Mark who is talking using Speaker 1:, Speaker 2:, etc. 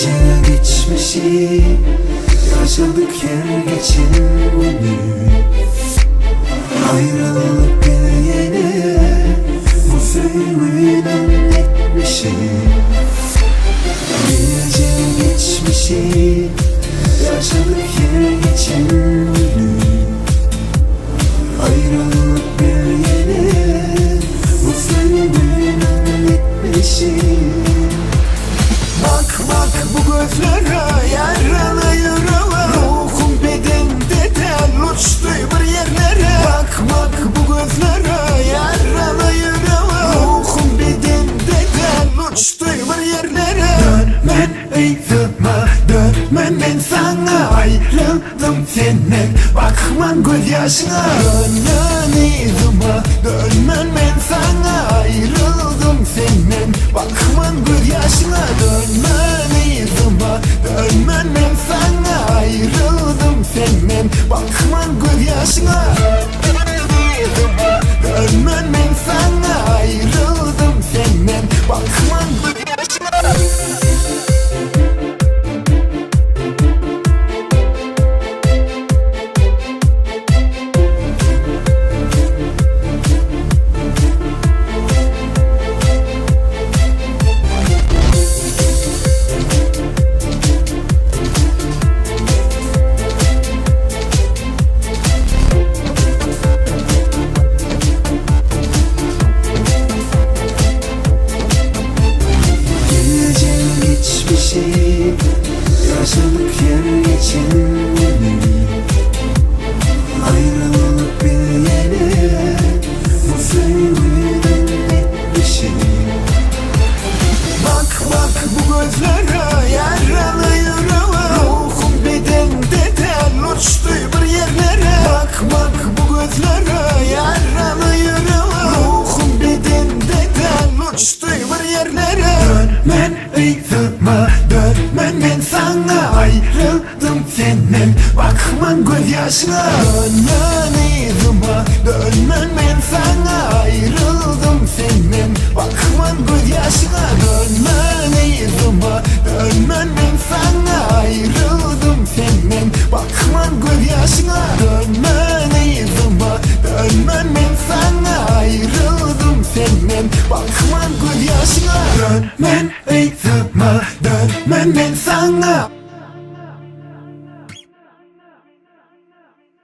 Speaker 1: Gece geçmişi yaşadık her geçen günü. Ayrılık bir yeni bu filmin etmişi. Gece geçmişi yaşadık her geçen günü. Ayrılık bir yeni bu filmin etmişi. Bak bak bu gözlere yaralı yaralı, ruhum bedende tel uçtu bir yerlere. Bak bak bu gözlere yaralı yaralı, ruhum bedende tel uçtu bir yerlere. Dönmen ey zıma, dönmen ben sana ayrıldım senden. Bakman göz yaşına. Dönmen ey zıma, dönmen ben sana ayrıldım senden. Bakman göz yaşına. Dönmen ey zıma, dönmen ben sana ayrıldım senden. Bakman göz yaşına. Dönmen ben sana ayrıldım senden. Bakman göz yaşına. Yaşadık her geçen günü. Ayrılık bir yeni bu filmin etmişi. Bak bak bu gözlere yaralı yaralı, ruhum bedende tel uçtu bir yerlere. Bak bak bu gözlere yaralı yaralı, ruhum bedende tel uçtu bir yerlere. Dönmen ey zıma, dönmen ben sana ayrıldım senden. Bakman göz yaşına. Dönmen ey zıma, dönmen ben sana ayrıldım senden. Bakman göz yaşına. Dönmen ey zıma, dönmen ben sana ayrıldım senden. Bakman göz yaşına. Dönmen ey zıma, dönmen ben sana ayrıldım senden. Bakman göz yaşına. Dönmen ey zıma, dönmen ben sana